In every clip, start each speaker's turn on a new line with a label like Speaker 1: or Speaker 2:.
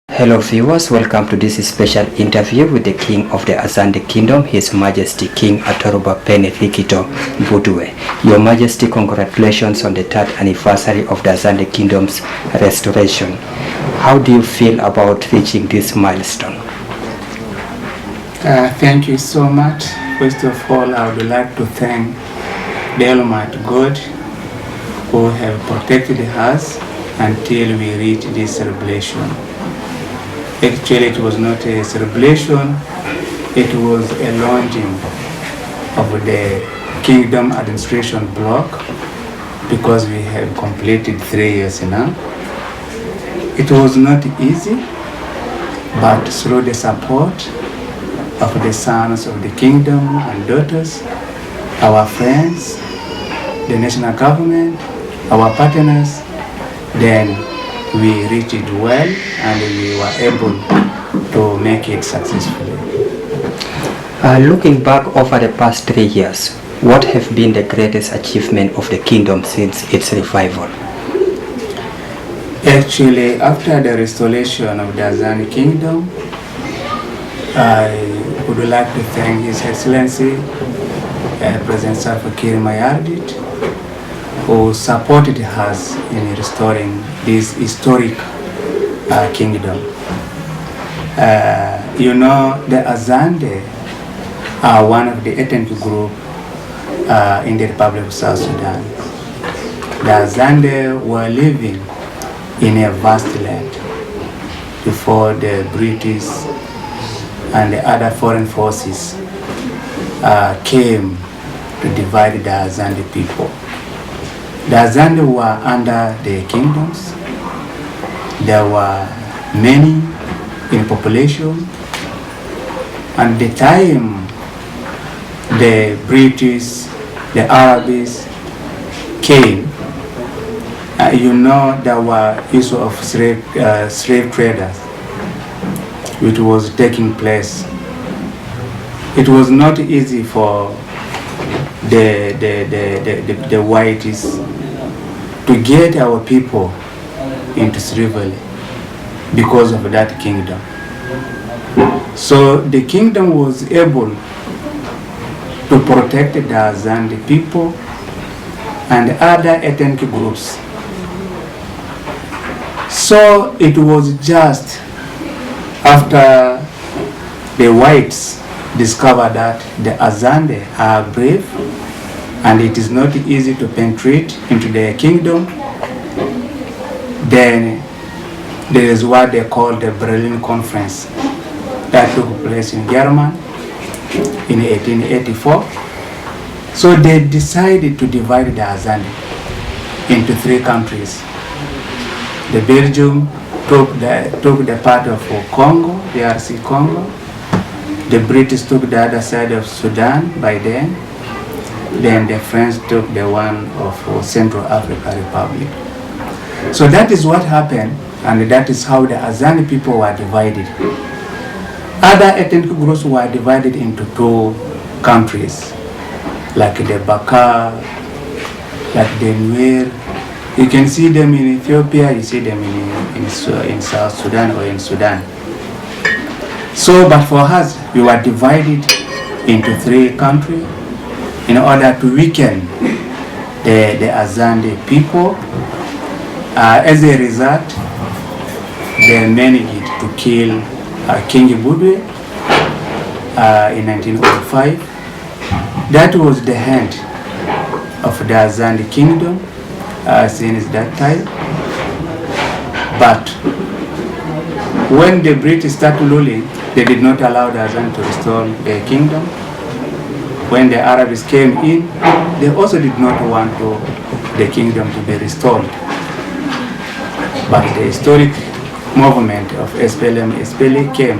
Speaker 1: Hello viewers, welcome to this special interview with the King of the Azande Kingdom, His Majesty King Atoroba Penethikito Budwe. Your Majesty, congratulations on the 3rd anniversary of the Azande Kingdom's restoration. How do you feel about reaching this milestone?
Speaker 2: Thank you so much. First of all, I would like to thank the Almighty God who have protected us until we reach this celebration. Actually, it was not a celebration, it was a launching of the Kingdom Administration Block because we have completed 3 years now. It was not easy, but through the support of the sons of the kingdom and daughters, our friends, the national government, our partners, then we reached it well and we were able to make it successfully.
Speaker 1: Looking back over the past 3 years, what have been the greatest achievement of the kingdom since its revival?
Speaker 2: Actually, after the restoration of the Azande Kingdom, I would like to thank His Excellency President Salva Kiir Mayardit, who supported us in restoring this historic kingdom. The Azande are one of the ethnic group in the Republic of South Sudan. The Azande were living in a vast land before the British and the other foreign forces came to divide the Azande people. The Azande were under the kingdoms. There were many in population. And the time the British, the Arabs came, there were issue of slave traders which was taking place. It was not easy for the whites to get our people into slavery because of that kingdom. So the kingdom was able to protect the Azande people and other ethnic groups. So it was just after the whites discovered that the Azande are brave and it is not easy to penetrate into their kingdom, then there is what they call the Berlin Conference that took place in Germany in 1884. So they decided to divide the Azande into 3 countries. The Belgium took the part of Congo, the DRC Congo. The British took the other side of Sudan by then. Then the French took the one of Central African Republic. So that is what happened, and that is how the Azande people were divided. Other ethnic groups were divided into 2 countries, like the Baka, like the Nuer. You can see them in Ethiopia, you see them in South Sudan or in Sudan. So, but for us, we were divided into 3 countries in order to weaken the Azande people. As a result, they managed to kill King Budwe in 1905. That was the end of the Azande Kingdom since that time. But when the British started ruling, they did not allow the Azande to restore their kingdom. When the Arabs came in, they also did not want the kingdom to be restored. But the historic movement of SPLA came.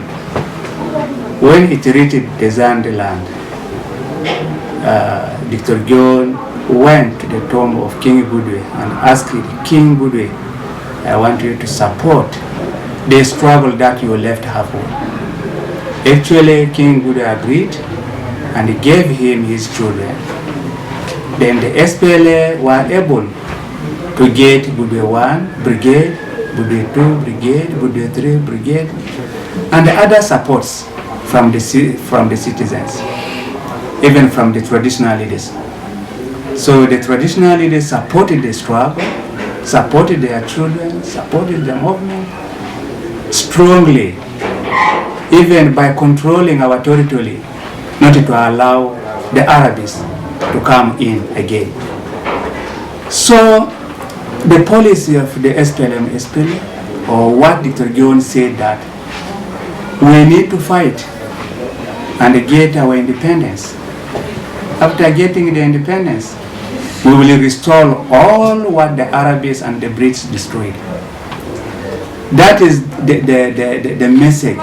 Speaker 2: When it reached the Zande land, Dr. John went to the tomb of King Budwe and asked King Budwe, I want you to support the struggle that you left halfway. Actually, King Budwe agreed and he gave him his children. Then the SPLA were able to get Budwe 1 brigade Budwe 2 Brigade, Budwe 3 Brigade, and the other supports from the citizens, even from the traditional leaders. So the traditional leaders supported the struggle, supported their children, supported the movement strongly, even by controlling our territory, not to allow the Arabs to come in again. So the policy of the SPLM, or what Dr. John said, that we need to fight and get our independence. After getting the independence, we will restore all what the Arabs and the British destroyed. That is the message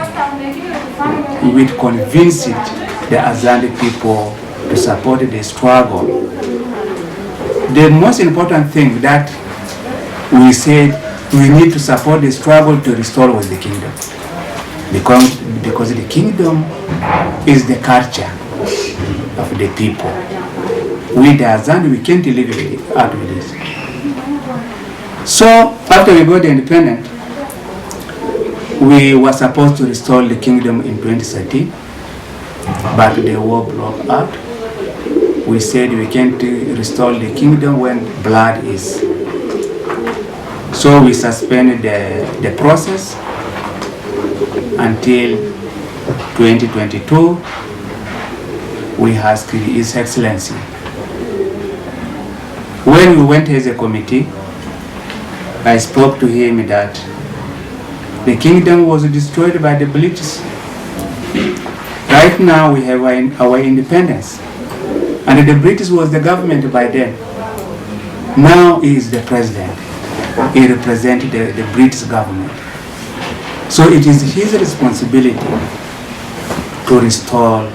Speaker 2: which convinced the Azande people to support the struggle. The most important thing that we said, we need to support the struggle to restore was the kingdom. Because the kingdom is the culture of the people. We the Azande, we can't live out with this. So after we got the independent, we were supposed to restore the kingdom in 2013, but the war broke out. We said we can't restore the kingdom when blood is. So we suspended the process until 2022. We asked His Excellency. When we went as a committee, I spoke to him that the kingdom was destroyed by the British. Right now we have our independence, and the British was the government by then. Now he is the president. He represents the British government. So it is his responsibility to restore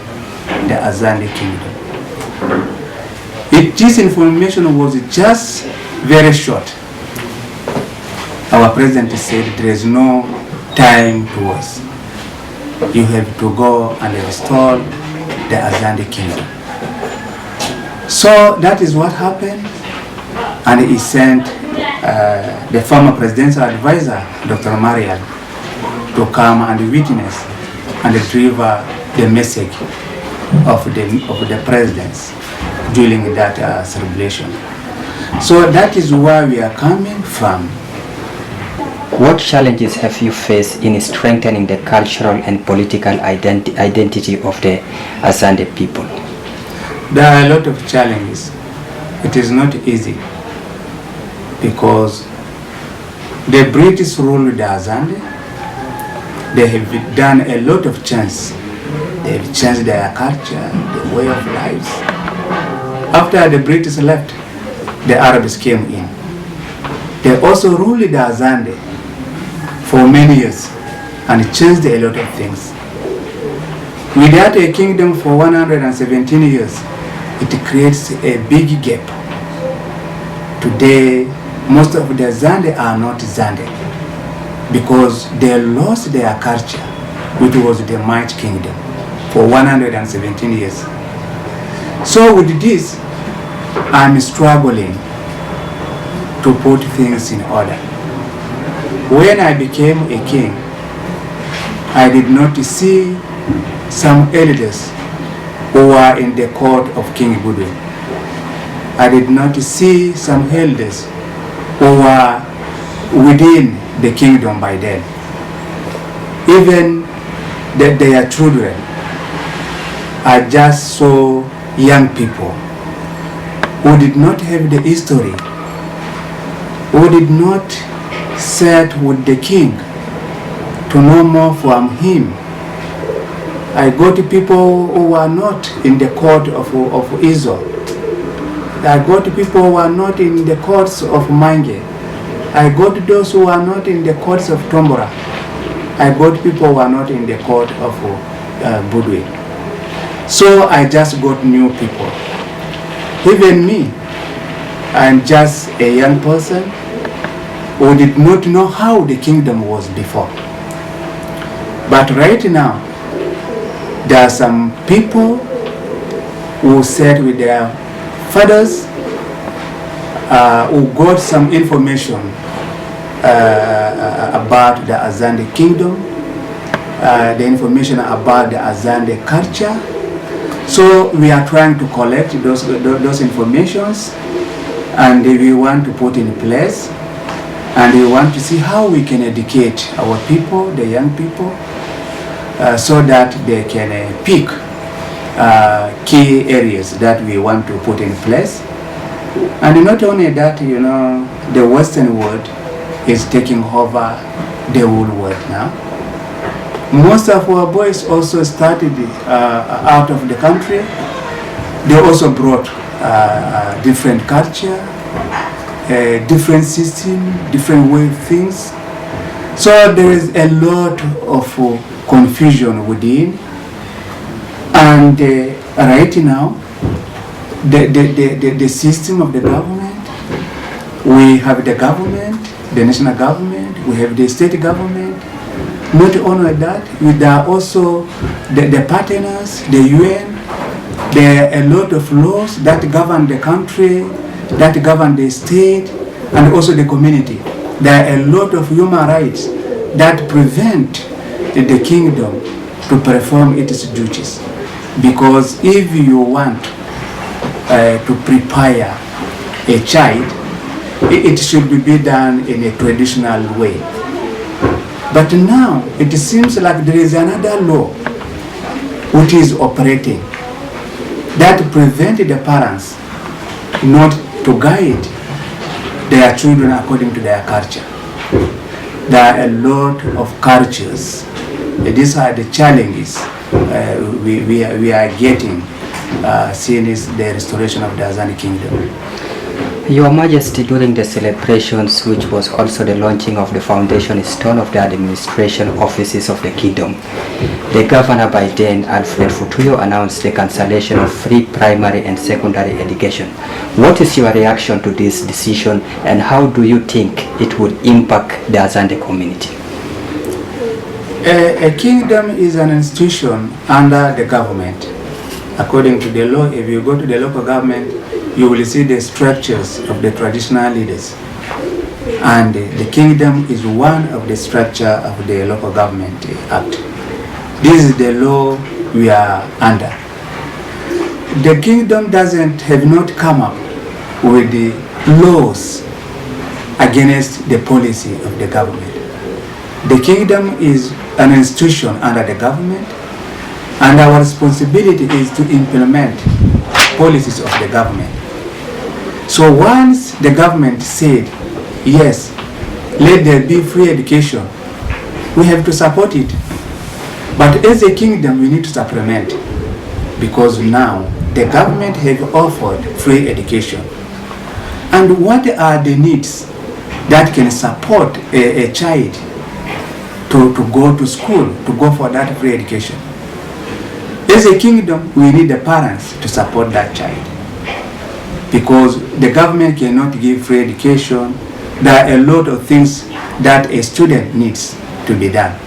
Speaker 2: the Azande kingdom. This information was just very short. Our president said there is no time to waste. You have to go and restore the Azande kingdom. So that is what happened, and he sent the former presidential advisor, Dr. Marial, to come and witness and deliver the message of the presidents during that celebration. So that is where we are coming from.
Speaker 1: What challenges have you faced in strengthening the cultural and political identity of the Azande people?
Speaker 2: There are a lot of challenges. It is not easy because the British ruled the Azande. They have done a lot of changes. They have changed their culture, the way of lives. After the British left, the Arabs came in. They also ruled the Azande for many years and changed a lot of things. Without a kingdom for 117 years, it creates a big gap. Today, most of the Azande are not Zande because they lost their culture, which was the Might Kingdom, for 117 years. So with this, I'm struggling to put things in order. When I became a king, I did not see some elders who were in the court of King Budwe. I did not see some elders who were within the kingdom by then. Even their children, I just saw young people who did not have the history, who did not sit with the king to know more from him. I got people who were not in the court of Israel. I got people who were not in the courts of Mange. I got those who are not in the courts of Tombora. I got people who are not in the court of Budwe. So I just got new people. Even me, I'm just a young person who did not know how the kingdom was before. But right now, there are some people who sat with their fathers, who got some information about the Azande kingdom, the information about the Azande culture. So we are trying to collect those informations, and we want to put in place, and we want to see how we can educate our people, the young people, so that they can pick key areas that we want to put in place. And not only that, you know, the Western world is taking over the whole world now. Most of our boys also started out of the country. They also brought different culture, different system, different way of things. So there is a lot of confusion within. And right now, the system of the government, we have the government, the national government, we have the state government. Not only that, there are also the partners, the UN. There are a lot of laws that govern the country, that govern the state, and also the community. There are a lot of human rights that prevent the kingdom to perform its duties. Because if you want to prepare a child, it should be done in a traditional way. But now it seems like there is another law which is operating that prevents the parents not to guide their children according to their culture. There are a lot of cultures. These are the challenges we are getting since the restoration of the Azande kingdom.
Speaker 1: Your Majesty, during the celebrations, which was also the launching of the foundation stone of the administration offices of the kingdom, the governor by then, Alfred Futuyo, announced the cancellation of free primary and secondary education. What is your reaction to this decision, and how do you think it would impact the Azande community?
Speaker 2: A kingdom is an institution under the government. According to the law, if you go to the local government, you will see the structures of the traditional leaders. And the kingdom is one of the structure of the local government act. This is the law we are under. The kingdom have not come up with the laws against the policy of the government. The kingdom is an institution under the government, and our responsibility is to implement policies of the government. So once the government said, yes, let there be free education, we have to support it. But as a kingdom, we need to supplement, because now the government have offered free education. And what are the needs that can support a child to go to school, to go for that free education? As a kingdom, we need the parents to support that child, because the government cannot give free education. There are a lot of things that a student needs to be done.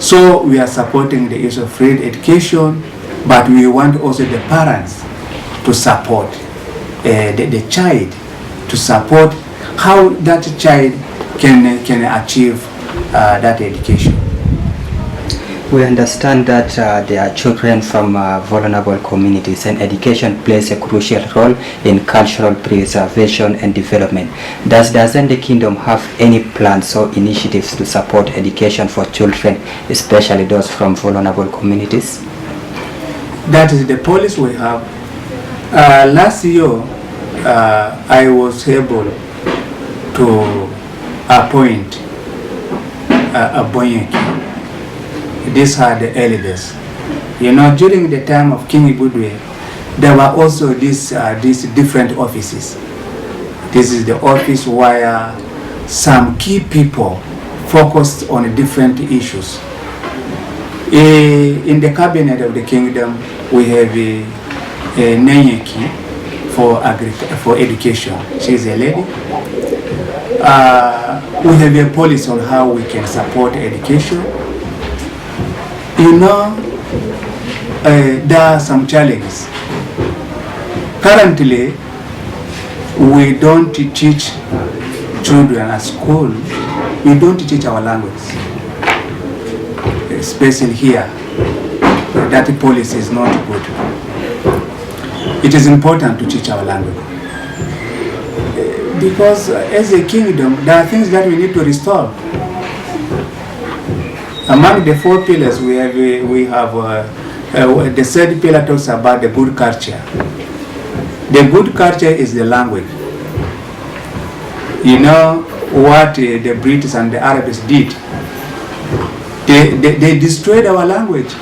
Speaker 2: So we are supporting the use of free education, but we want also the parents to support the child, to support how that child can achieve that education.
Speaker 1: We understand that there are children from vulnerable communities, and education plays a crucial role in cultural preservation and development. Does the Azande Kingdom have any plans or initiatives to support education for children, especially those from vulnerable communities?
Speaker 2: That is the policy we have. Last year, I was able to appoint a Boyeki. These are the elders. You know, during the time of King Ibudwe, there were also these different offices. This is the office where some key people focused on different issues. In the cabinet of the kingdom, we have a Nenyeki for education. She is a lady. We have a policy on how we can support education. You know, there are some challenges. Currently, we don't teach children at school, we don't teach our language, especially here. That policy is not good. It is important to teach our language. Because as a kingdom, there are things that we need to restore. Among the 4 pillars, we have the third pillar talks about the good culture. The good culture is the language. You know what the British and the Arabs did? They destroyed our language.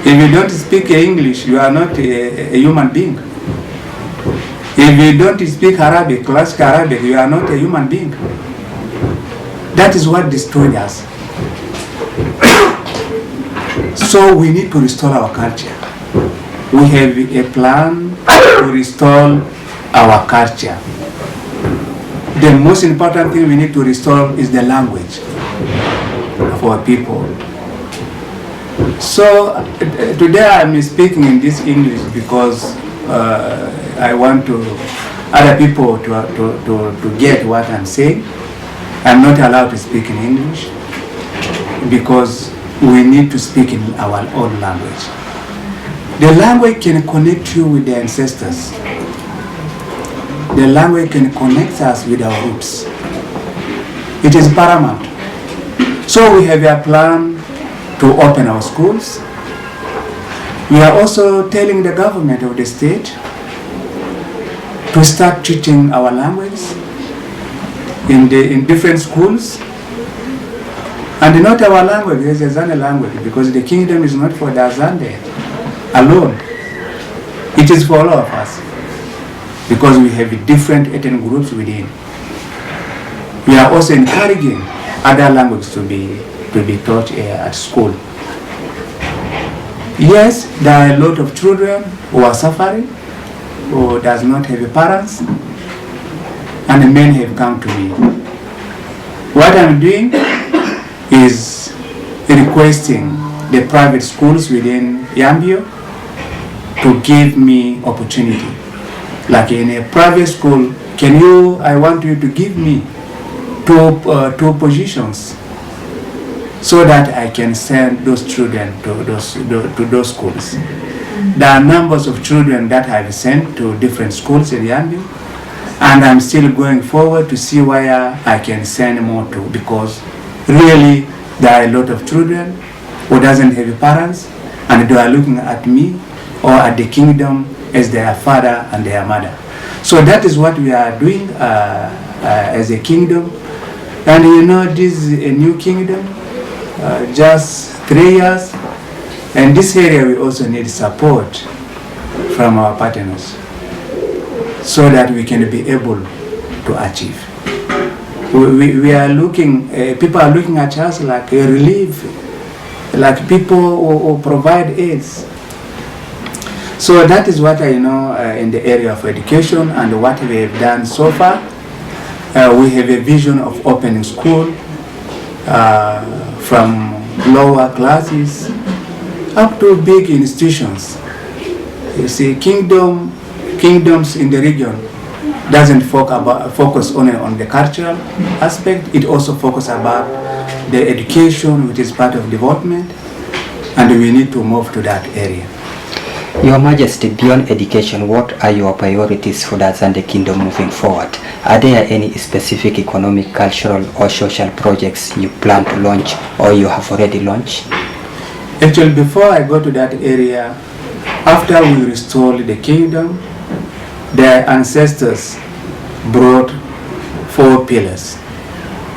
Speaker 2: If you don't speak English, you are not a human being. If you don't speak Arabic, classical Arabic, you are not a human being. That is what destroyed us. So we need to restore our culture. We have a plan to restore our culture. The most important thing we need to restore is the language for people. So today I'm speaking in this English because I want other people to get what I'm saying. I'm not allowed to speak in English because we need to speak in our own language. The language can connect you with the ancestors. The language can connect us with our roots. It is paramount. So we have a plan to open our schools. We are also telling the government of the state to start teaching our language in different schools. And not our language, it's a Azande language, because the kingdom is not for the Azande alone. It is for all of us, because we have different ethnic groups within. We are also encouraging other languages to be taught at school. Yes, there are a lot of children who are suffering, who does not have parents, and many have come to me. What I'm doing is requesting the private schools within Yambio to give me opportunity. Like in a private school, I want you to give me two positions so that I can send those children to those schools. There are numbers of children that I've sent to different schools in Yambio, and I'm still going forward to see where I can send more to, because really there are a lot of children who doesn't have parents, and they are looking at me or at the kingdom as their father and their mother. So that is what we are doing as a kingdom. And you know, this is a new kingdom, just 3 years, and this area we also need support from our partners so that we can be able to achieve. We are looking, people are looking at us like a relief, like people who provide aids. So that is what I know in the area of education and what we have done so far. We have a vision of opening school from lower classes up to big institutions. You see, kingdoms in the region doesn't focus only on the cultural aspect. It also focuses about the education, which is part of development, and we need to move to that area.
Speaker 1: Your Majesty, beyond education, what are your priorities for the Azande Kingdom moving forward? Are there any specific economic, cultural, or social projects you plan to launch or you have already launched?
Speaker 2: Actually, before I go to that area, after we restored the kingdom, their ancestors brought 4 pillars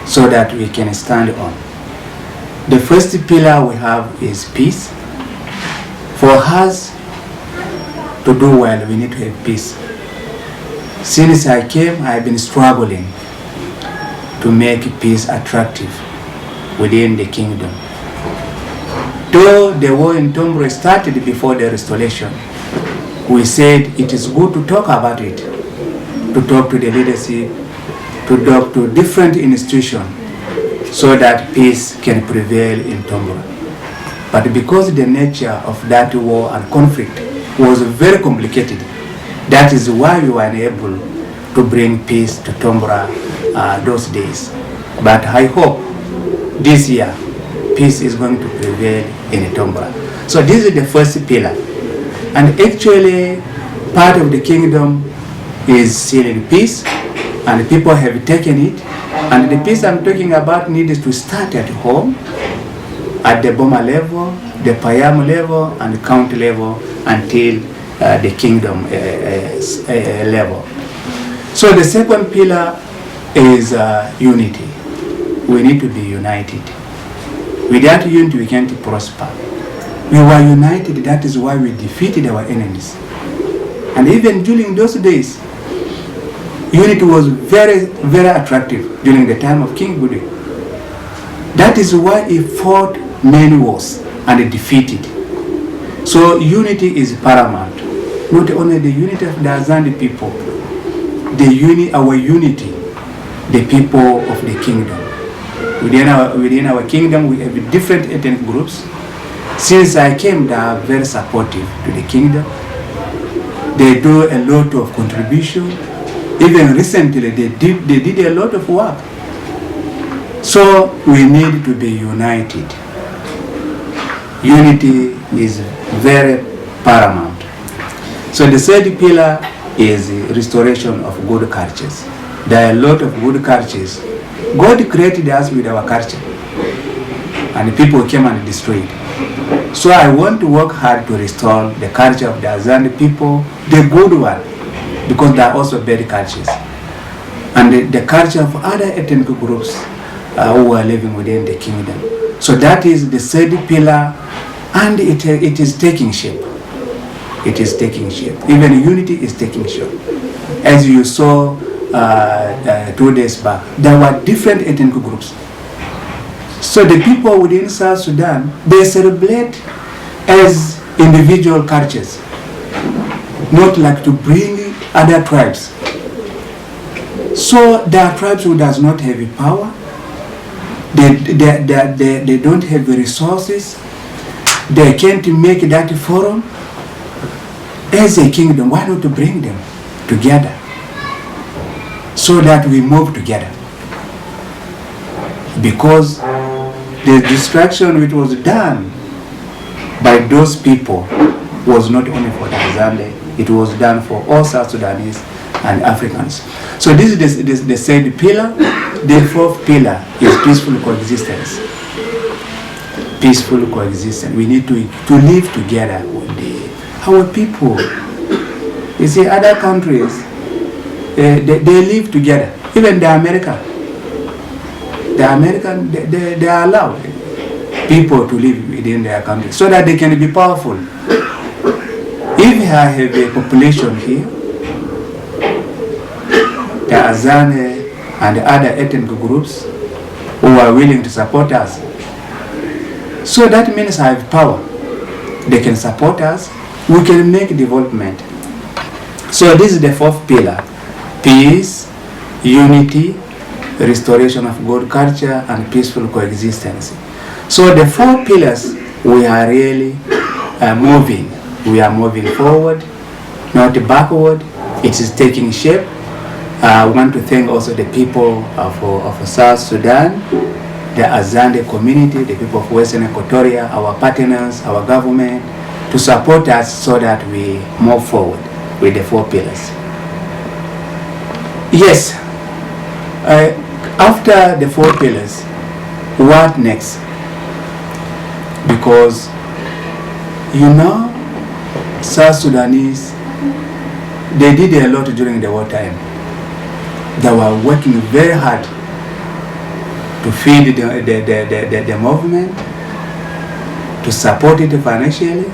Speaker 2: so that we can stand on. The first pillar we have is peace. For us to do well, we need to have peace. Since I came, I've been struggling to make peace attractive within the kingdom. Though the war in Tombro started before the restoration, we said it is good to talk about it, to talk to the leadership, to talk to different institutions so that peace can prevail in Tombro. But because the nature of that war and conflict was very complicated, that is why we were unable to bring peace to Tombra those days. But I hope this year peace is going to prevail in Tombra. So this is the first pillar. And actually part of the kingdom is still in peace, and people have taken it. And the peace I'm talking about needs to start at home, at the Boma level, the Payam level, and the county level, until the kingdom level. So the second pillar is unity. We need to be united. Without unity, we can't prosper. We were united, that is why we defeated our enemies. And even during those days, unity was very, very attractive during the time of King Budwe. That is why he fought many wars and defeated. So unity is paramount. Not only the unity of the Azande people, our unity, the people of the kingdom. Within our kingdom, we have different ethnic groups. Since I came, they are very supportive to the kingdom. They do a lot of contribution. Even recently, they did a lot of work. So we need to be united. Unity is very paramount. So the third pillar is restoration of good cultures. There are a lot of good cultures. God created us with our culture, and people came and destroyed it. So I want to work hard to restore the culture of the Azande people, the good one, because there are also bad cultures, and the culture of other ethnic groups who are living within the kingdom. So that is the third pillar, and it is taking shape. It is taking shape. Even unity is taking shape. As you saw 2 days back, there were different ethnic groups. So the people within South Sudan, they celebrate as individual cultures, not like to bring other tribes. So there are tribes who does not have power. They don't have the resources. They can't make that forum. As a kingdom, why not to bring them together so that we move together? Because the destruction which was done by those people was not only for the Azande, it was done for all South Sudanese and Africans. So this is the third pillar. The fourth pillar is peaceful coexistence. Peaceful coexistence. We need to live together with our people. You see, other countries, they live together. Even the American, they allow people to live within their country so that they can be powerful. If I have a population here, the Azande and the other ethnic groups who are willing to support us, so that means I have power. They can support us. We can make development. So this is the fourth pillar: peace, unity, restoration of good culture, and peaceful coexistence. So the 4 pillars, we are really moving. We are moving forward, not backward. It is taking shape. I want to thank also the people of South Sudan, the Azande community, the people of Western Equatoria, our partners, our government, to support us so that we move forward with the 4 pillars. Yes, after the 4 pillars, what next? Because, you know, South Sudanese, they did a lot during the wartime. They were working very hard to feed the movement, to support it financially,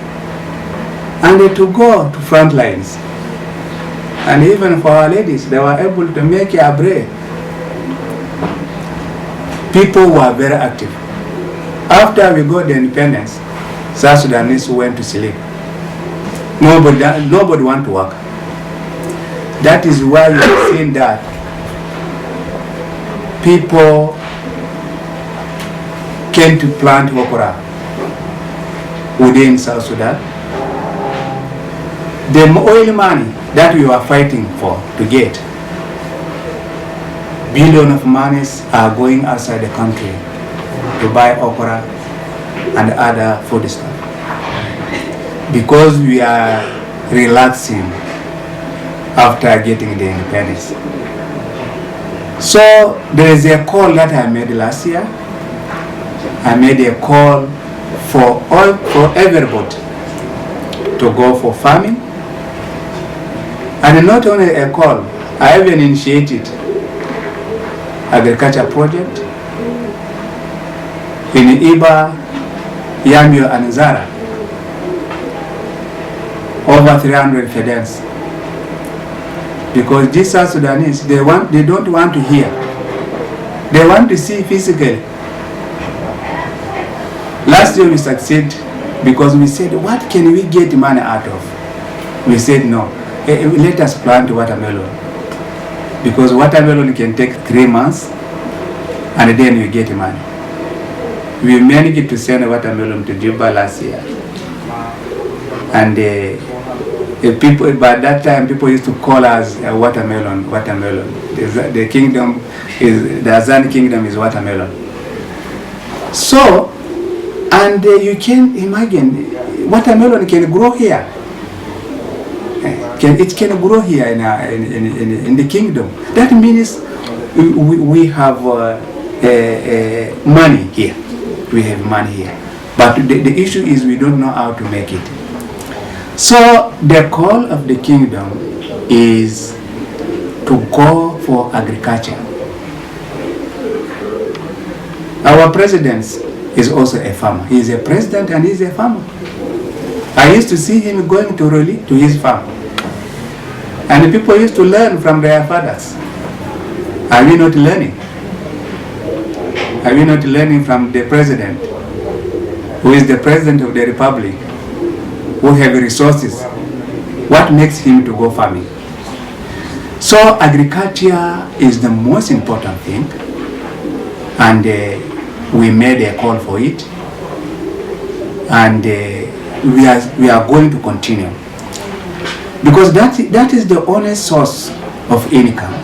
Speaker 2: and to go to front lines. And even for our ladies, they were able to make a break. People were very active. After we got the independence, South Sudanese went to sleep. Nobody want to work. That is why you have seen that people came to plant okra within South Sudan. The oil money that we were fighting for to get, billions of monies are going outside the country to buy okra and other food stuff. Because we are relaxing after getting the independence. So there is a call that I made last year. I made a call for everybody to go for farming. And not only a call, I even initiated agriculture project in Iba, Yambio and Zara. Over 300 fedels. Because these South Sudanese, they don't want to hear. They want to see physically. Last year we succeeded because we said, what can we get money out of? We said no. Let us plant watermelon. Because watermelon can take 3 months and then we get money. We managed to send watermelon to Juba last year. And people, by that time, people used to call us watermelon. The kingdom is, the Azande kingdom is watermelon. So, and you can imagine, watermelon can grow here. It can grow here in the kingdom. That means we have money here. We have money here. But the issue is we don't know how to make it. So the call of the kingdom is to go for agriculture. Our president is also a farmer. He is a president and he is a farmer. I used to see him going to Roli, to his farm. And people used to learn from their fathers. Are we not learning? Are we not learning from the president, who is the president of the republic, who have resources? What makes him to go farming? So agriculture is the most important thing, and we made a call for it, and we are going to continue, because that is the only source of income.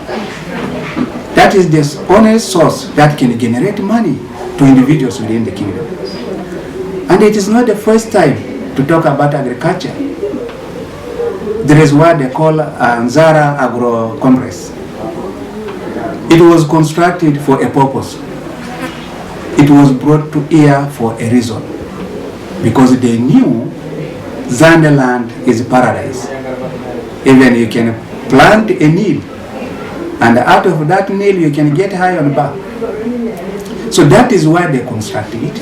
Speaker 2: That is the only source that can generate money to individuals within the kingdom. And it is not the first time to talk about agriculture. There is what they call Zara Agro Congress. It was constructed for a purpose. It was brought to here for a reason, because they knew Zande land is paradise. Even you can plant a Nile, and out of that Nile you can get high on bar. So that is why they constructed it.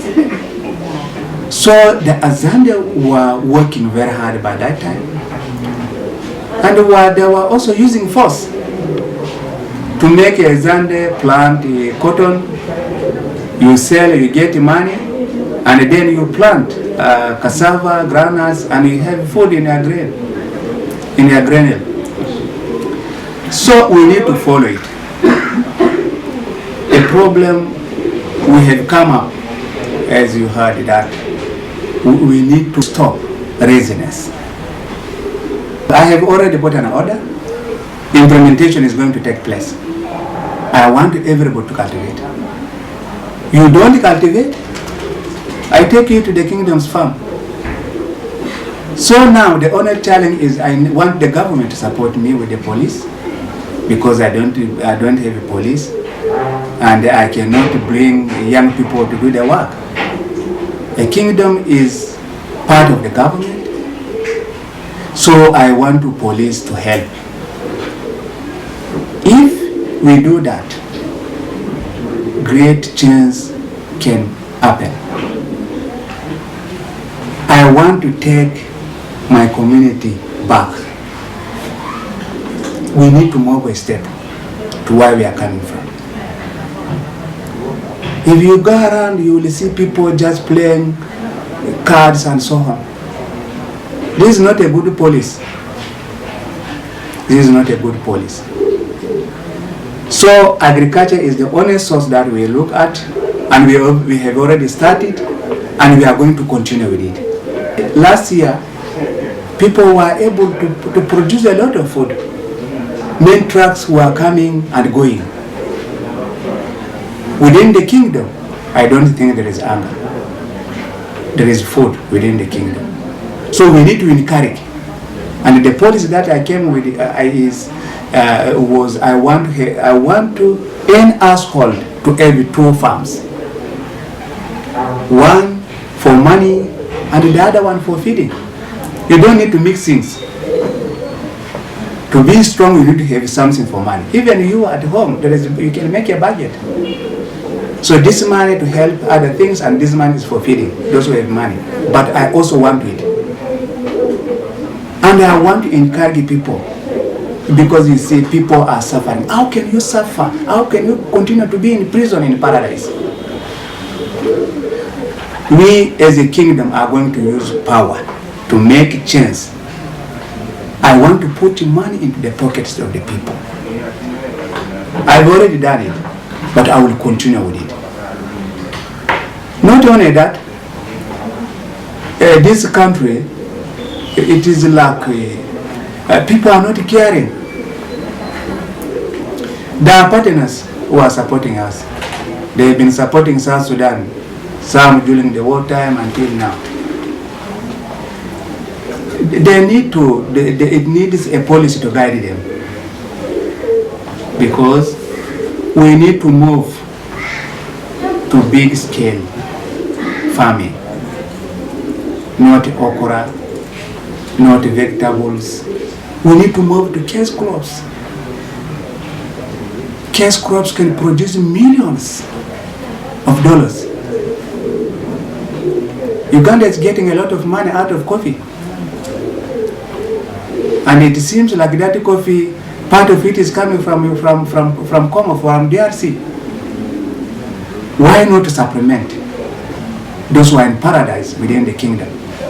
Speaker 2: So the Azande were working very hard by that time, and they were also using force to make a Azande plant cotton. You sell, you get money, and then you plant cassava, granules, and you have food in your grain, in your granule. So we need to follow it. The problem we have come up, as you heard, that we need to stop laziness. I have already put an order. Implementation is going to take place. I want everybody to cultivate. You don't cultivate, I take you to the kingdom's farm. So now the only challenge is I want the government to support me with the police, because I don't have a police, and I cannot bring young people to do the work. The kingdom is part of the government, so I want the police to help. If we do that, great change can happen. I want to take my community back. We need to move a step to where we are coming from. If you go around, you will see people just playing cards and so on. This is not a good policy. This is not a good policy. So agriculture is the only source that we look at, and we have already started, and we are going to continue with it. Last year, people were able to produce a lot of food. Main trucks were coming and going. Within the kingdom, I don't think there is anger. There is food within the kingdom. So we need to encourage. And the policy that I came with was I want to end household to every 2 farms. One for money and the other one for feeding. You don't need to mix things. To be strong, you need to have something for money. Even you at home, you can make a budget. So this money to help other things, and this money is for feeding those who have money. But I also want it. And I want to encourage people, because you see people are suffering. How can you suffer? How can you continue to be in prison in paradise? We as a kingdom are going to use power to make change. I want to put money into the pockets of the people. I've already done it, but I will continue with it. Not only that, this country, it is like people are not caring. There are partners who are supporting us. They have been supporting South Sudan, some during the war time until now. It needs a policy to guide them, because we need to move to big scale farming, not okra, not vegetables. We need to move to cash crops. Cash crops can produce millions of dollars. Uganda is getting a lot of money out of coffee. And it seems like that coffee, part of it is coming from Congo, from DRC. Why not supplement those who are in paradise within the kingdom?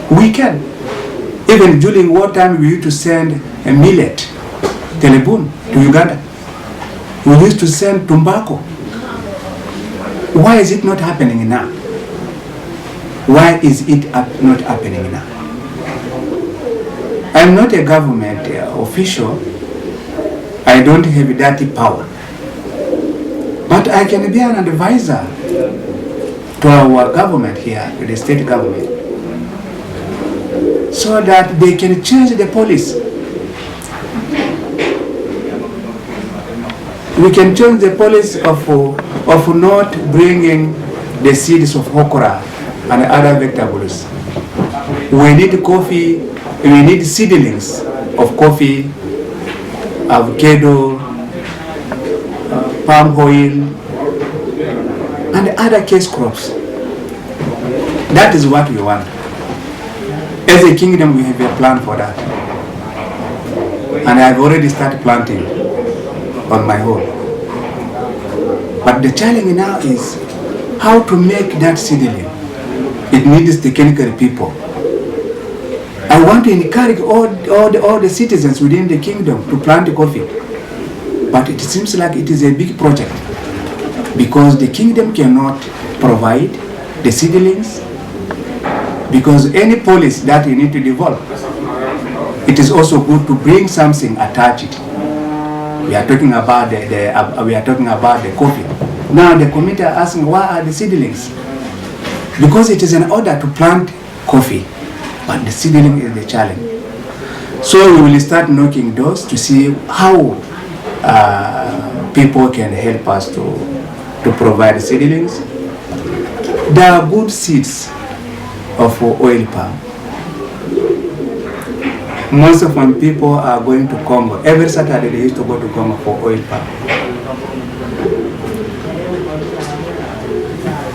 Speaker 2: We can. Even during wartime, we used to send a millet, telebun, to Uganda. We used to send tobacco. Why is it not happening now? Why is it not happening now? I'm not a government official. I don't have that power. But I can be an advisor to our government here, to the state government, so that they can change the policy. We can change the policy of not bringing the seeds of okra and other vegetables. We need coffee. We need seedlings of coffee, avocado, palm oil, and other cash crops. That is what we want. As a kingdom, we have a plan for that. And I've already started planting on my own. But the challenge now is how to make that seedling. It needs technical people. I want to encourage all the citizens within the kingdom to plant coffee. But it seems like it is a big project, because the kingdom cannot provide the seedlings, because any policy that you need to develop, it is also good to bring something attached. We are talking about the coffee. Now the committee are asking, why are the seedlings? Because it is an order to plant coffee, but the seedling is the challenge. So we will start knocking doors to see how people can help us to provide seedlings. There are good seeds of oil palm. Most of when people are going to Congo, every Saturday they used to go to Congo for oil palm.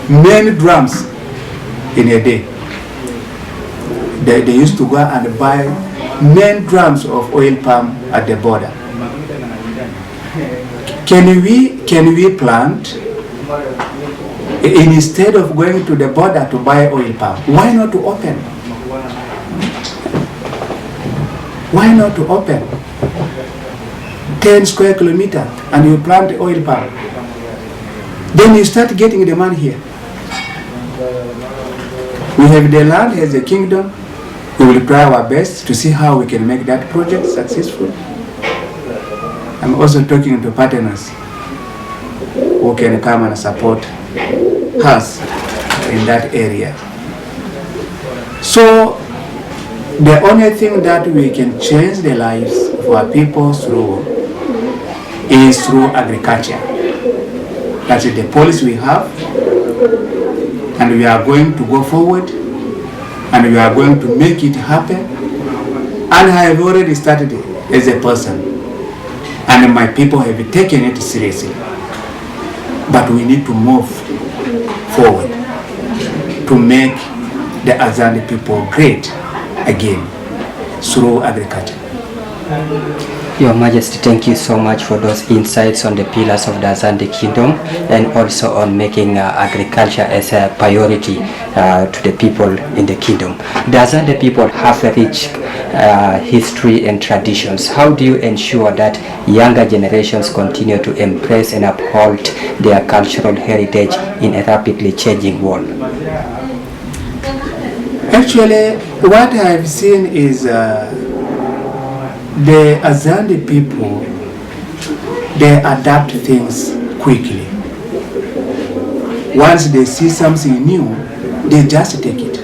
Speaker 2: Many drums in a day. They used to go and buy many drums of oil palm at the border. Can we plant instead of going to the border to buy oil palm? Why not to open? Why not to open 10 square kilometers and you plant oil palm? Then you start getting the money here. We have the land as a kingdom. We will try our best to see how we can make that project successful. I'm also talking to partners who can come and support us in that area. So the only thing that we can change the lives of our people through is through agriculture. That is the policy we have, and we are going to go forward, and we are going to make it happen. And I have already started as a person, and my people have taken it seriously. But we need to move forward to make the Azande people great again through agriculture.
Speaker 1: Your Majesty, thank you so much for those insights on the pillars of the Azande Kingdom, and also on making agriculture as a priority to the people in the kingdom. The Azande people have a rich history and traditions. How do you ensure that younger generations continue to embrace and uphold their cultural heritage in a rapidly changing world?
Speaker 2: Actually, what I've seen is the Azande people, they adapt things quickly. Once they see something new, they just take it.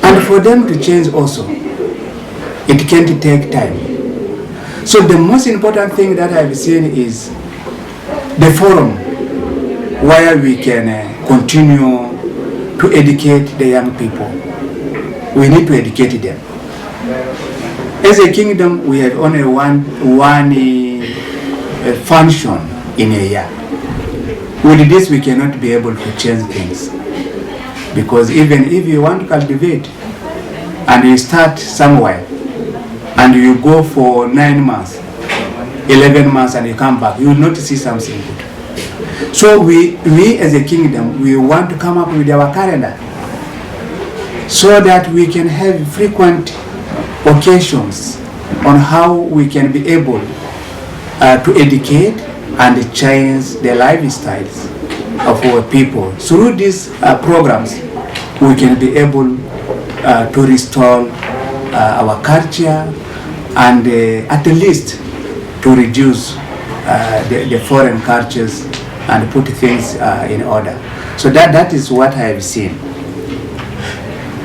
Speaker 2: And for them to change also, it can take time. So the most important thing that I've seen is the forum where we can continue to educate the young people. We need to educate them. As a kingdom, we have only one function in a year. With this, we cannot be able to change things. Because even if you want to cultivate, and you start somewhere, and you go for 9 months, 11 months, and you come back, you will not see something good. So we as a kingdom, we want to come up with our calendar so that we can have frequent occasions on how we can be able to educate and change the lifestyles of our people. Through these programs, we can be able to restore our culture and at least to reduce the foreign cultures and put things in order. So that is what I have seen.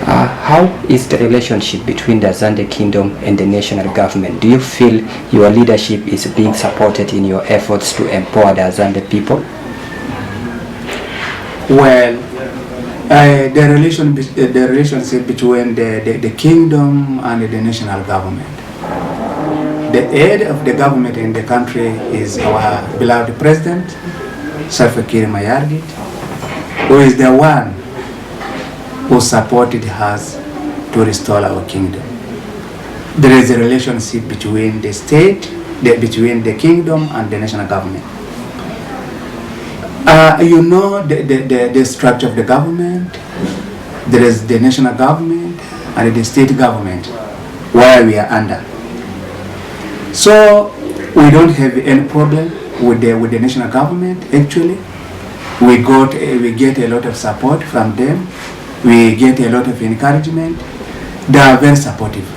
Speaker 1: How is the relationship between the Azande Kingdom and the national government? Do you feel your leadership is being supported in your efforts to empower the Azande people?
Speaker 2: Well, the relationship between the kingdom and the national government. The head of the government in the country is our beloved president, Salva Kiir Mayardit, who is the one who supported us to restore our kingdom. There is a relationship between the state, between the kingdom and the national government. You know the structure of the government. There is the national government and the state government where we are under. So we don't have any problem with the national government. Actually, we get a lot of support from them. We get a lot of encouragement. They are very supportive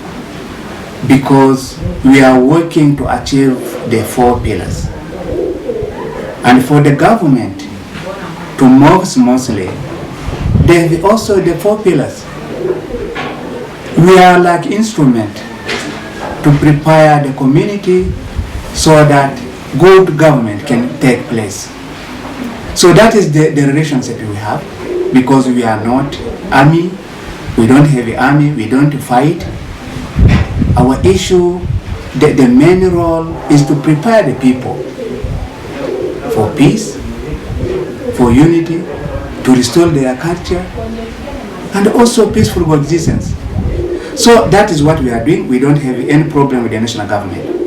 Speaker 2: because we are working to achieve the 4 pillars. And for the government to move smoothly, there are also the 4 pillars. We are like instrument to prepare the community so that good government can take place. So that is the relationship we have, because we are not army, we don't have an army, we don't fight. Our issue, the main role is to prepare the people for peace, for unity, to restore their culture, and also peaceful coexistence. So that is what we are doing. We don't have any problem with the national government.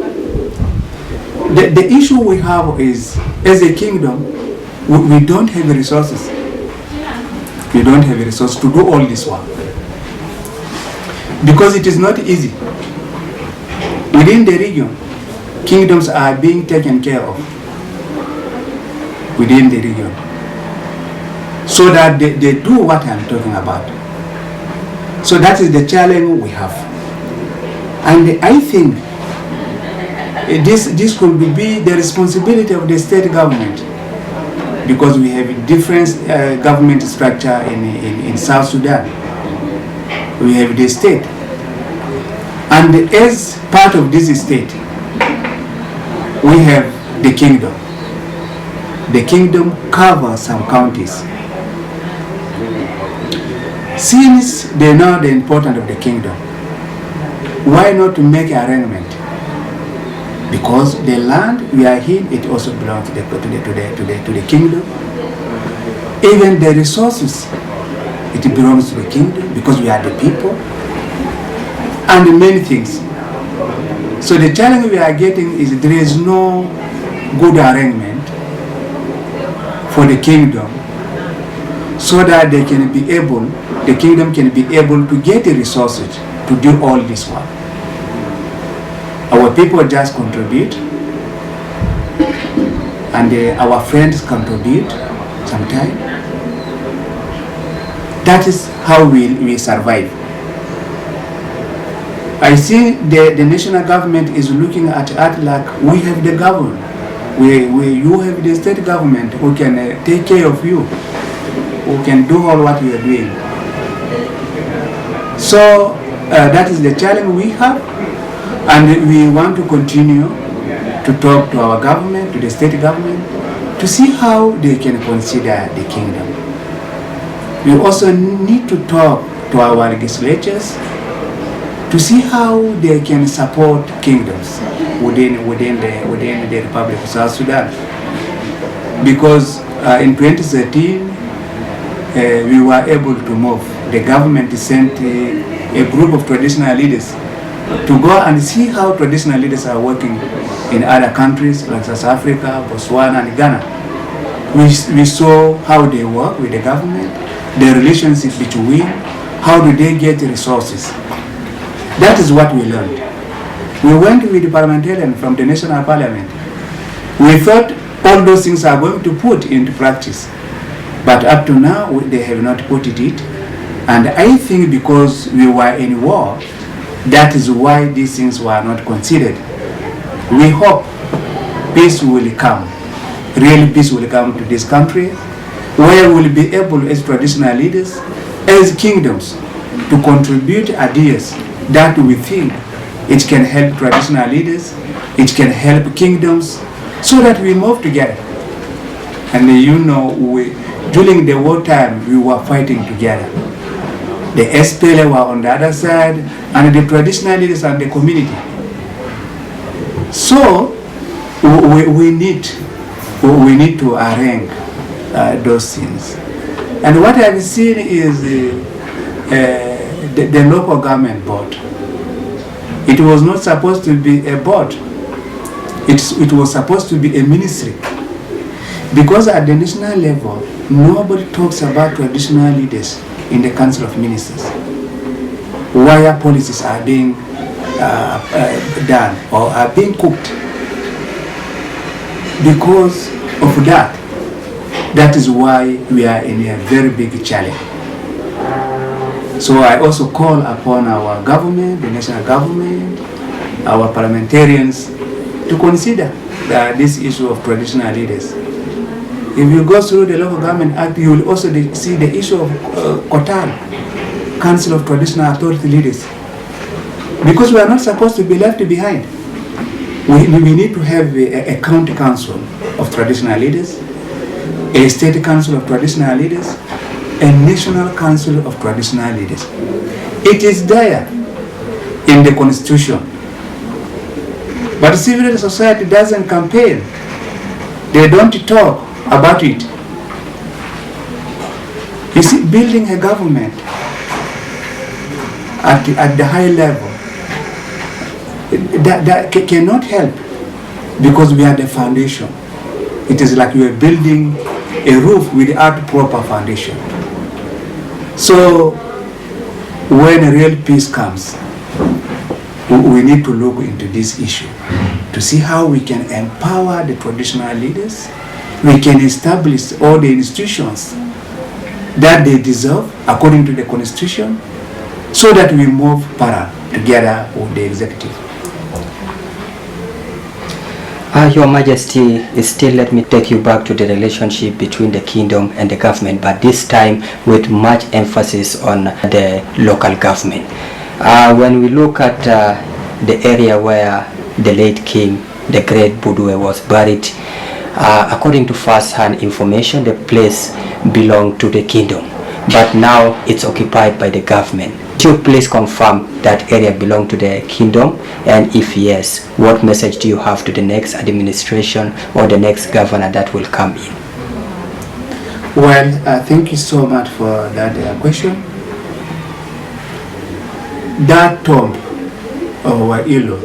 Speaker 2: The issue we have is, as a kingdom, we don't have the resources. We don't have the resources to do all this work. Because it is not easy. Within the region, kingdoms are being taken care of within the region, so that they do what I'm talking about. So that is the challenge we have. And I think this could be the responsibility of the state government because we have a different government structure in South Sudan. We have the state. And as part of this state, we have the kingdom. The kingdom covers some counties. Since they know the importance of the kingdom, why not to make an arrangement? Because the land we are in, it also belongs to the kingdom. Even the resources, it belongs to the kingdom because we are the people. And many things. So the challenge we are getting is there is no good arrangement for the kingdom so that they can be able, the kingdom can be able to get the resources to do all this work. Our people just contribute, and our friends contribute sometimes. That is how we survive. I see the national government is looking at like we have the government, you have the state government who can take care of you, who can do all what we are doing. So that is the challenge we have, and we want to continue to talk to our government, to the state government, to see how they can consider the kingdom. We also need to talk to our legislatures to see how they can support kingdoms within the Republic of South Sudan. Because in 2013, we were able to move. The government sent a group of traditional leaders to go and see how traditional leaders are working in other countries like South Africa, Botswana, and Ghana. We saw how they work with the government, the relationship between, how do they get the resources. That is what we learned. We went with the parliamentarian from the national parliament. We thought all those things are going to put into practice. But up to now, they have not put it. And I think because we were in war, that is why these things were not considered. We hope peace will come. Real peace will come to this country, where we will be able as traditional leaders, as kingdoms, to contribute ideas that we think it can help traditional leaders, it can help kingdoms, so that we move together. And during the wartime, we were fighting together. The SPLA were on the other side, and the traditional leaders and the community. So we need to arrange those things. And what I've seen is the local government board. It was not supposed to be a board. It was supposed to be a ministry. Because at the national level, nobody talks about traditional leaders in the Council of Ministers, where policies are being done or are being cooked. Because of that is why we are in a very big challenge. So I also call upon our government, the national government, our parliamentarians, to consider this issue of traditional leaders. If you go through the Local Government Act, you will also see the issue of COTAL, Council of Traditional Authority Leaders. Because we are not supposed to be left behind. We need to have a county council of traditional leaders, a state council of traditional leaders, a national council of traditional leaders. It is there in the constitution. But civil society doesn't campaign. They don't talk about it. You see, building a government at the high level, that cannot help, because we are the foundation. It is like you are building a roof without proper foundation. So when a real peace comes, we need to look into this issue to see how we can empower the traditional leaders. We can establish all the institutions that they deserve according to the constitution, so that we move parallel together with the executive.
Speaker 1: Your Majesty, still let me take you back to the relationship between the kingdom and the government, but this time with much emphasis on the local government. When we look at the area where the late king, the great Budwe, was buried, according to first-hand information, the place belonged to the kingdom, but now it's occupied by the government. Could you please confirm that area belonged to the kingdom? And if yes, what message do you have to the next administration or the next governor that will come in?
Speaker 2: Well, thank you so much for that question. That tomb of Wailo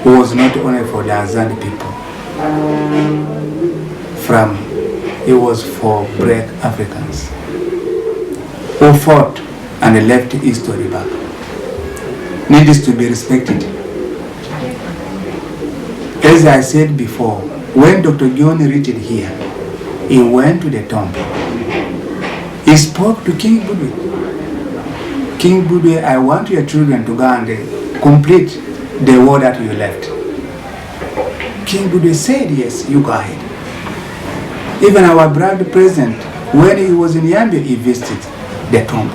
Speaker 2: was not only for the Azande people. It was for black Africans who fought and left history back. Needs to be respected. As I said before, when Dr. John reached here, he went to the tomb. He spoke to King Budwe. King Budwe, I want your children to go and complete the war that you left. King Budwe said, yes, you go ahead. Even our brother president, when he was in Yambia, he visited the tomb.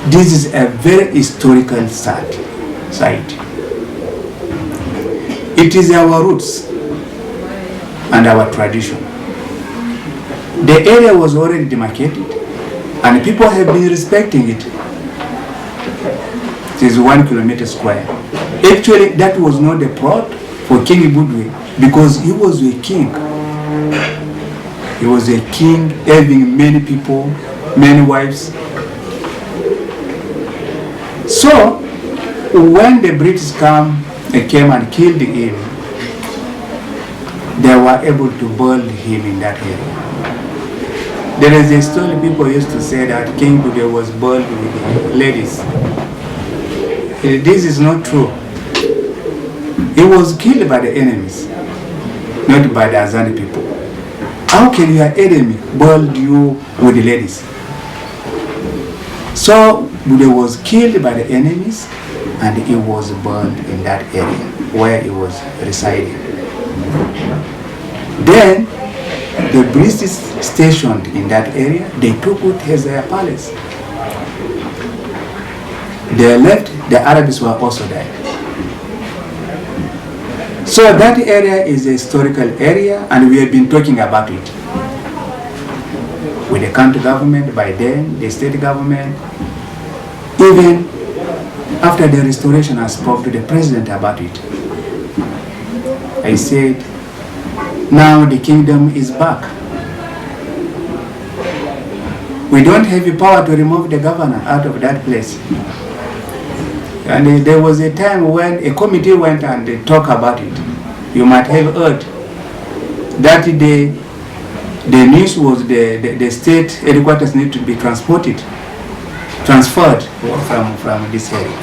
Speaker 2: This is a very historical site. It is our roots and our tradition. The area was already demarcated and people have been respecting it. It is 1 kilometer square. Actually, that was not the plot for King Budwe because he was a king. He was a king having many people, many wives. So, when the British came and killed him, they were able to bury him in that area. There is a story people used to say that King Budwe was buried with ladies. This is not true. He was killed by the enemies, not by the Azande people. How can your enemy bury you with the ladies? So, Budwe was killed by the enemies and he was burned in that area where he was residing. Then the British stationed in that area, they took it as their palace. They left, the Arabs were also there. So that area is a historical area and we have been talking about it. With the county government, by then, the state government. Even after the restoration, I spoke to the president about it. I said, now the kingdom is back. We don't have the power to remove the governor out of that place. And there was a time when a committee went and they talked about it. You might have heard that the news was the state headquarters need to be transferred from this area.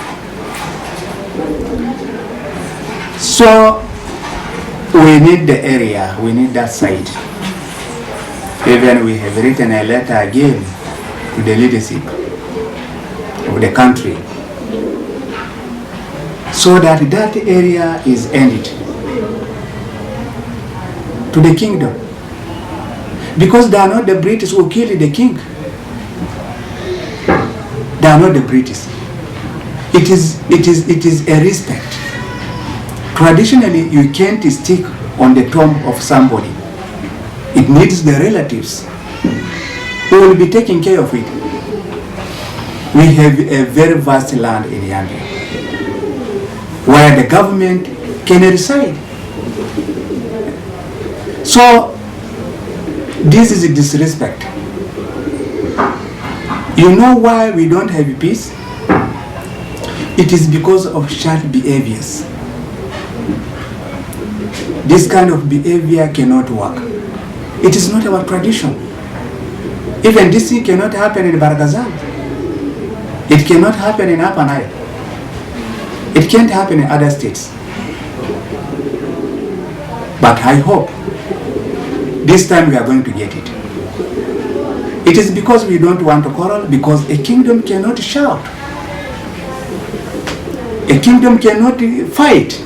Speaker 2: So we need the area, we need that site. Even we have written a letter again to the leadership of the country so that that area is ended to the kingdom. Because they are not the British who killed the king. They are not the British. It is a respect. Traditionally, you can't stick on the tomb of somebody. It needs the relatives who will be taking care of it. We have a very vast land in Yambia where the government can reside. So, this is a disrespect. You know why we don't have peace? It is because of child behaviors. This kind of behavior cannot work. It is not our tradition. Even this thing cannot happen in Baragazal. It cannot happen in Upper Nile. It can't happen in other states. But I hope this time we are going to get it. It is because we don't want to quarrel, because a kingdom cannot shout. A kingdom cannot fight.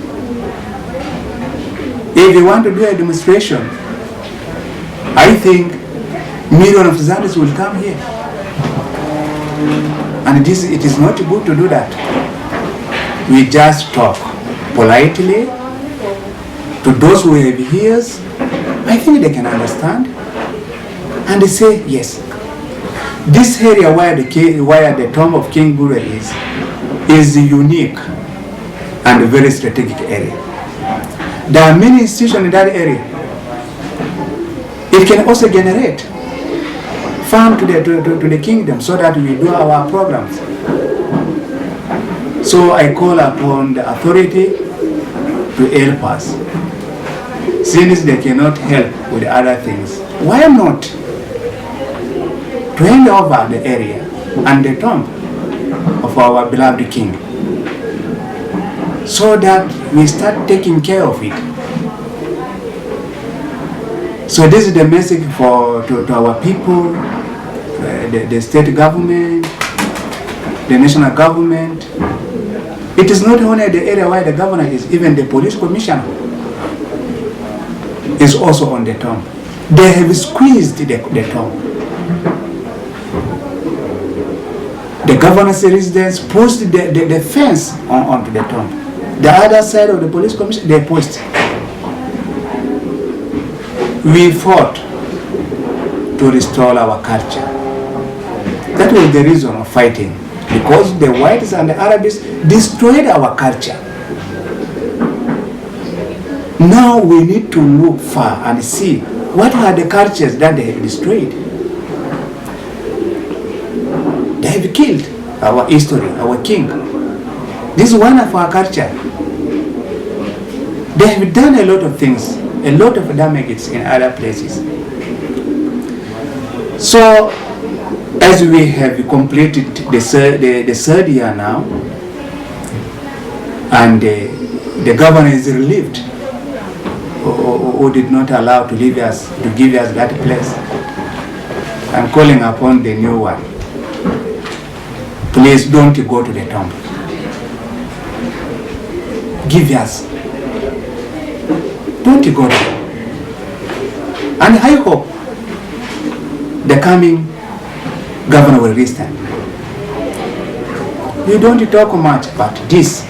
Speaker 2: If they want to do a demonstration, I think millions of Zandes will come here. And it is not good to do that. We just talk politely to those who have ears. I think they can understand. And they say, yes, this area where the tomb of King Budwe is unique and a very strategic area. There are many institutions in that area. It can also generate fund to the kingdom so that we do our programs. So I call upon the authority to help us. Since they cannot help with other things, why not to hand over the area and the tomb of our beloved king so that we start taking care of it. So this is the message to our people, the state government, the national government. It is not only the area where the governor is, even the police commissioner is also on the tomb. They have squeezed the tomb. The governor's residence posted the fence onto the tomb. The other side of the police commission, they post. We fought to restore our culture. That was the reason of fighting, because the whites and the Arabs destroyed our culture. Now we need to look far and see what are the cultures that they have destroyed. They have killed our history, our king. This is one of our culture. They have done a lot of things, a lot of damages in other places. So, as we have completed the third year now, and the governor is relieved, who did not allow to give us that place, I'm calling upon the new one. Please don't go to the tomb. Give us. Don't go there. And I hope the coming governor will listen. We don't talk much about this.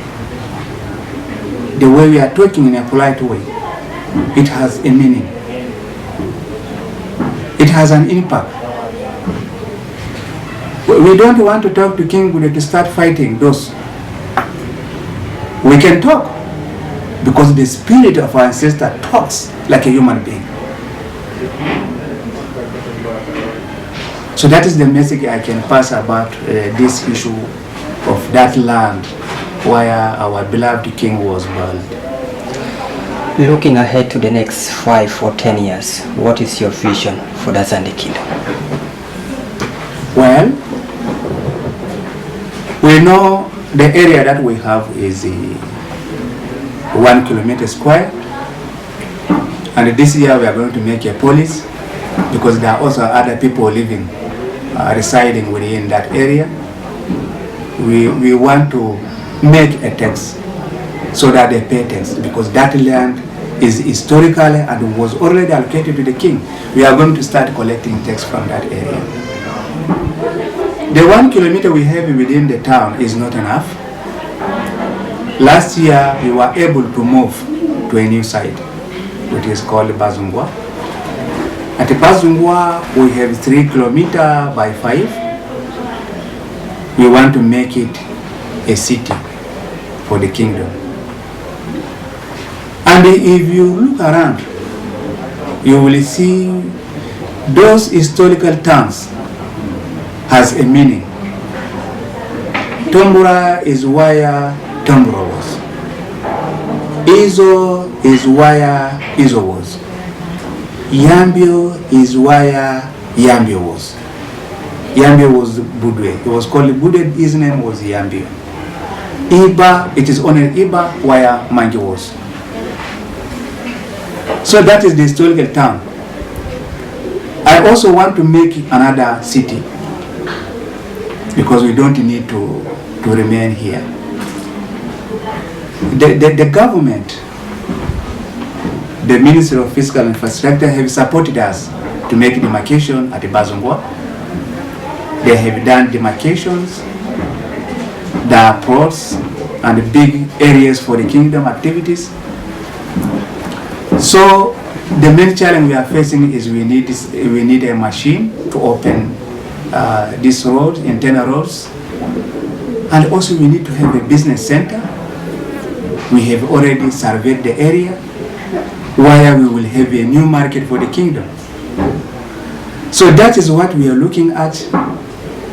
Speaker 2: The way we are talking in a polite way, it has a meaning. It has an impact. We don't want to talk to King Budwe to start fighting those. We can talk because the spirit of our ancestor talks like a human being. So that is the message I can pass about this issue of that land where our beloved king was buried.
Speaker 1: Looking ahead to the next 5 or 10 years, what is your vision for the Azande Kingdom?
Speaker 2: Well, we know the area that we have is 1 kilometer square, and this year we are going to make a police because there are also other people living, residing within that area. We want to make a tax so that they pay tax, because that land is historical and was already allocated to the king. We are going to start collecting tax from that area. The 1 kilometer we have within the town is not enough. Last year we were able to move to a new site, which is called Bazungwa. At Bazungwa we have 3 kilometers by 5. We want to make it a city for the kingdom. And if you look around, you will see those historical towns has a meaning. Tombora is where Tombora was. Izo is where Izo was. Yambio is where Yambio was. Yambio was Budwe. It was called Budwe, his name was Yambio. Iba, it is only Iba where Manjo was. So that is the historical town. I also want to make another city, because we don't need to remain here. The government the Ministry of Fiscal Infrastructure have supported us to make demarcation at Bazongwa. They have done demarcations. There are plots and big areas for the kingdom activities. So the main challenge we are facing is we need a machine to open these roads, internal roads, and also we need to have a business center. We have already surveyed the area where we will have a new market for the kingdom. So that is what we are looking at.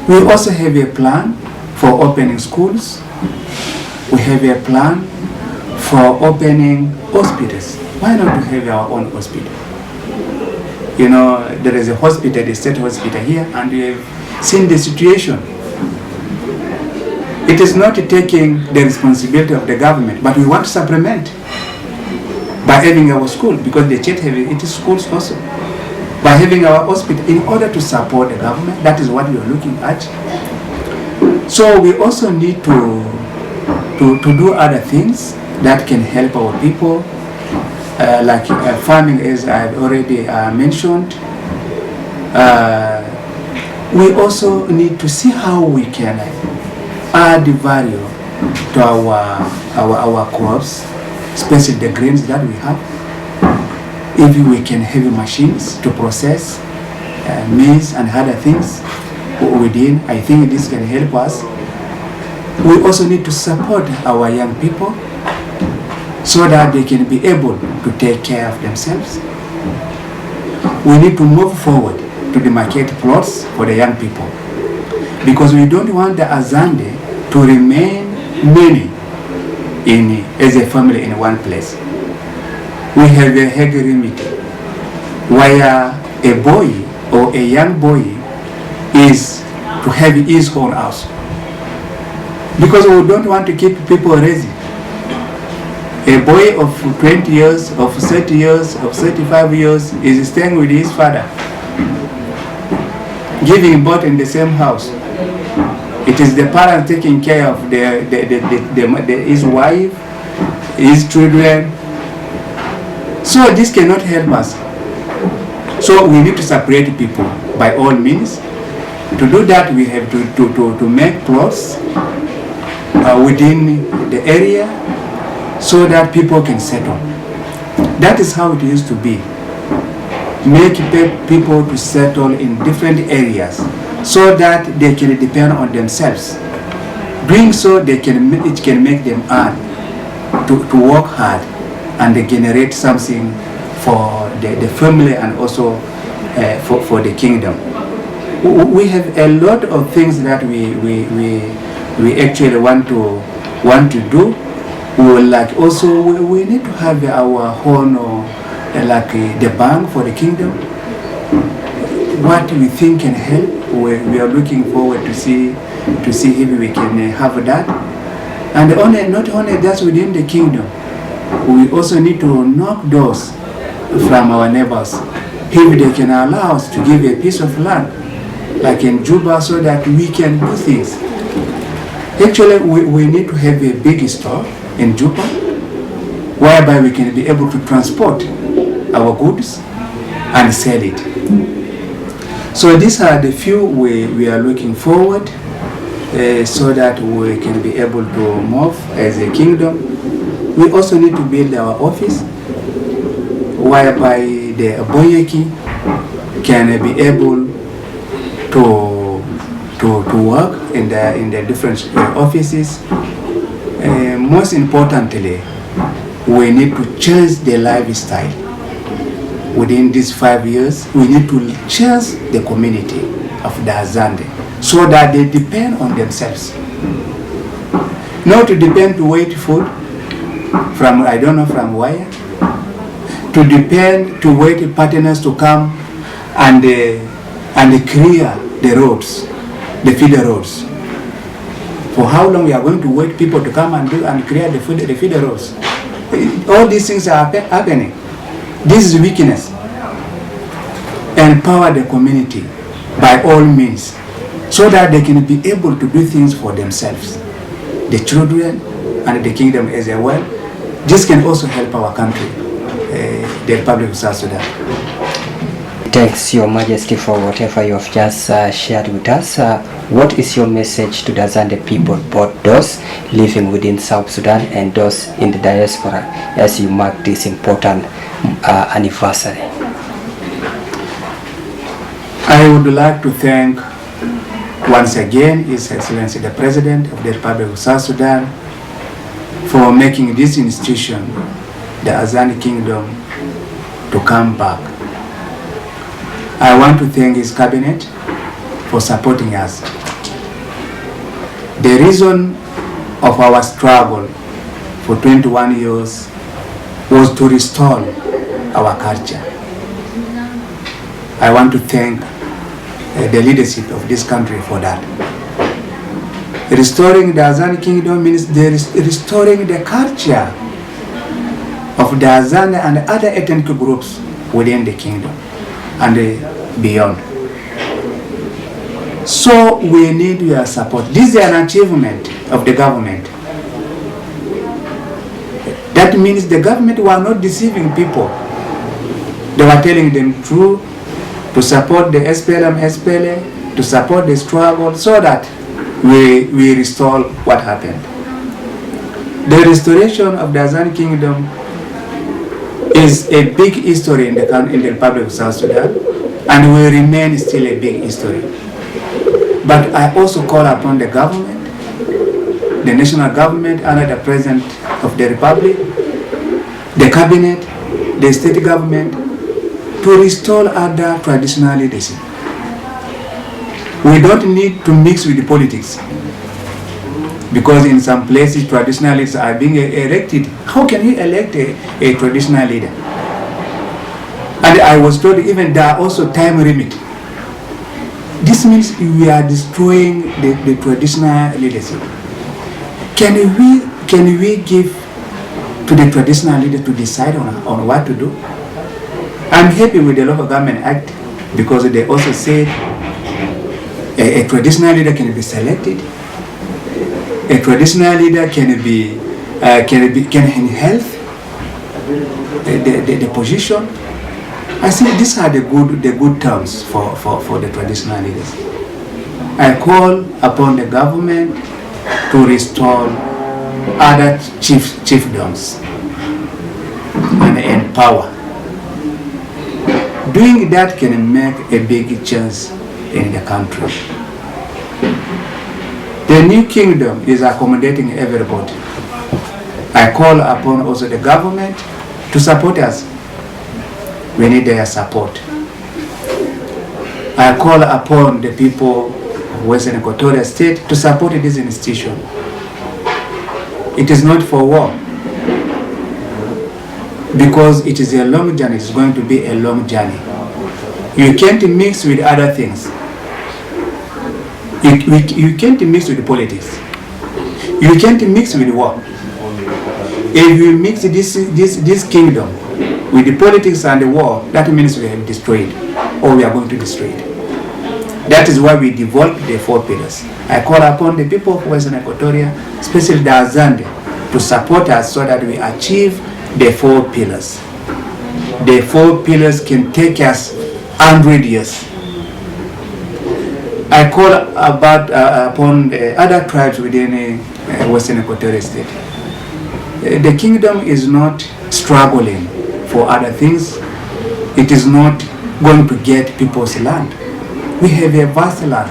Speaker 2: We also have a plan for opening schools. We have a plan for opening hospitals. Why not to have our own hospital? You know, there is a hospital, the state hospital here, and we have seen the situation. It is not taking the responsibility of the government, but we want to supplement by having our school, because the church have its schools also. By having our hospital in order to support the government, that is what we are looking at. So we also need to do other things that can help our people, like farming, as I've already mentioned. We also need to see how we can add value to our crops, especially the grains that we have. If we can have machines to process maize and other things within, I think this can help us. We also need to support our young people so that they can be able to take care of themselves. We need to move forward to demarcate plots for the young people, because we don't want the Azande to remain many as a family in one place. We have a Hague limit where a boy or a young boy is to have his own house, because we don't want to keep people lazy. A boy of 20 years, of 30 years, of 35 years is staying with his father, giving birth in the same house. It is the parents taking care of his wife, his children. So this cannot help us. So we need to separate people by all means. To do that, we have to make plots within the area so that people can settle. That is how it used to be. Make people to settle in different areas so that they can depend on themselves. Doing so, it can make them earn, to work hard and generate something for the family and also for the kingdom. We have a lot of things that we actually want to do. We need to have our own like the bank for the kingdom. What we think can help, we are looking forward to see if we can have that. And not only just within the kingdom, we also need to knock doors from our neighbors if they can allow us to give a piece of land, like in Juba, so that we can do things. Actually, we need to have a big store in Juba, whereby we can be able to transport our goods and sell it. So these are the few we are looking forward so that we can be able to move as a kingdom. We also need to build our office, whereby the Boyeki can be able to work in the different offices. Most importantly, we need to change the lifestyle. Within these 5 years, we need to change the community of the Azande so that they depend on themselves. Not to depend to wait food from, I don't know from where, to depend to wait partners to come and clear the roads, the feeder roads. For how long we are going to wait people to come and clear the feeder roads? All these things are happening. This is weakness. Empower the community by all means so that they can be able to do things for themselves, the children and the kingdom as well. This can also help our country. the Republic of South Sudan.
Speaker 1: Thanks, Your Majesty, for whatever you have just shared with us. What is your message to the Azande people, both those living within South Sudan and those in the diaspora, as you mark this important anniversary?
Speaker 2: I would like to thank once again His Excellency the President of the Republic of South Sudan for making this institution, the Azande Kingdom, to come back. I want to thank his cabinet for supporting us. The reason of our struggle for 21 years was to restore our culture. I want to thank the leadership of this country for that. Restoring the Azande Kingdom means restoring the culture of the Azande and other ethnic groups within the kingdom and beyond. So we need your support. This is an achievement of the government. That means the government were not deceiving people. They were telling them true, to support the SPLA, to support the struggle, so that we restore what happened. The restoration of the Azande Kingdom is a big history in the Republic of South Sudan, and will remain still a big history. But I also call upon the government, the national government under the President of the Republic, the cabinet, the state government, to restore other traditional leadership. We don't need to mix with the politics, because in some places traditional leaders are being elected. How can you elect a traditional leader? And I was told even there are also time limit. This means we are destroying the traditional leadership. Can we give to the traditional leader to decide on what to do? I'm happy with the Local Government Act, because they also said a traditional leader can be selected. A traditional leader can enhance the position. I think these are the good terms for the traditional leaders. I call upon the government to restore other chiefdoms and empower. Doing that can make a big change in the country. The new kingdom is accommodating everybody. I call upon also the government to support us. We need their support. I call upon the people of Western Equatoria State to support this institution. It is not for war, because it is a long journey. It's going to be a long journey. You can't mix with other things. You can't mix with politics. You can't mix with war. If you mix this kingdom with the politics and the war, that means we have destroyed, or we are going to destroy it. That is why we developed the 4 pillars. I call upon the people of Western Equatoria, especially the Azande, to support us so that we achieve the 4 pillars. The 4 pillars can take us 100 years. I call upon other tribes within Western Equatoria State. The kingdom is not struggling for other things. It is not going to get people's land. We have a vast land.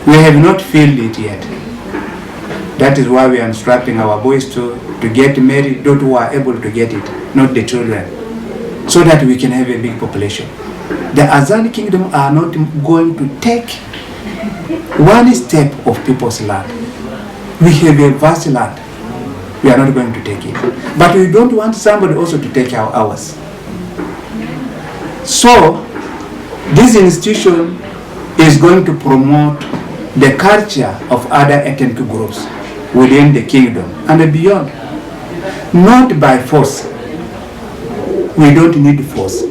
Speaker 2: We have not filled it yet. That is why we are instructing our boys to get married, those who are able to get it, not the children, so that we can have a big population. The Azande Kingdom are not going to take one step of people's land. We have a vast land. We are not going to take it. But we don't want somebody also to take ours. So, this institution is going to promote the culture of other ethnic groups within the kingdom and beyond. Not by force. We don't need force.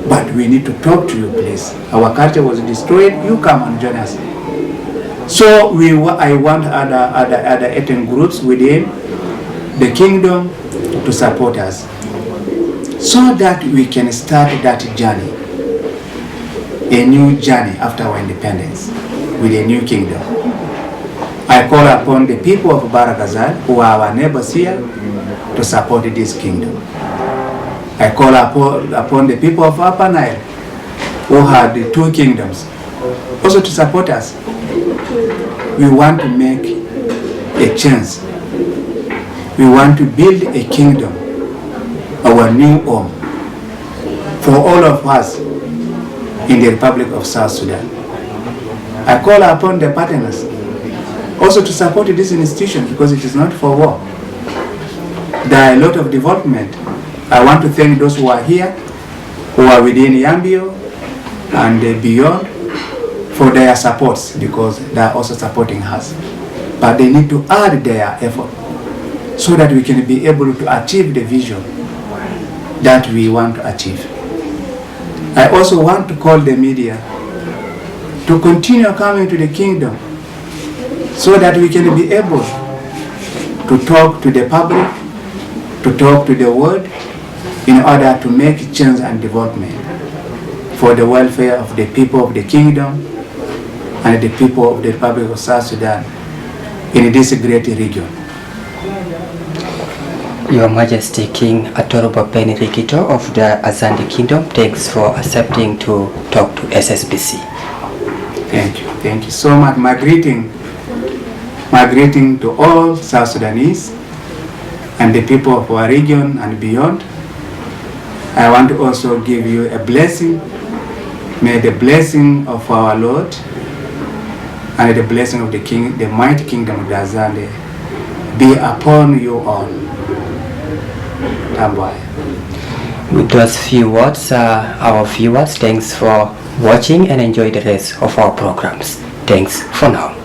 Speaker 2: But we need to talk to you, please. Our culture was destroyed. You come and join us. So I want other ethnic groups within the kingdom to support us so that we can start that journey, a new journey after our independence with a new kingdom. I call upon the people of Baragazal, who are our neighbors here, to support this kingdom. I call upon the people of Upper Nile, who have the two kingdoms, also to support us. We want to make a change. We want to build a kingdom, our new home, for all of us in the Republic of South Sudan. I call upon the partners also to support this institution because it is not for war. There are a lot of development. I want to thank those who are here, who are within Yambio and beyond, for their supports, because they are also supporting us. But they need to add their effort so that we can be able to achieve the vision that we want to achieve. I also want to call the media to continue coming to the kingdom so that we can be able to talk to the public, to talk to the world, in order to make change and development for the welfare of the people of the kingdom and the people of the Republic of South Sudan in this great region.
Speaker 1: Your Majesty King Atoroba Benedicto of the Azande Kingdom, thanks for accepting to talk to SSBC.
Speaker 2: Thank you so much. My greeting to all South Sudanese and the people of our region and beyond. I want to also give you a blessing. May the blessing of our Lord and the blessing of the King, the mighty kingdom of the Azande, be upon you all.
Speaker 1: With those few words, our viewers, thanks for watching and enjoy the rest of our programs. Thanks for now.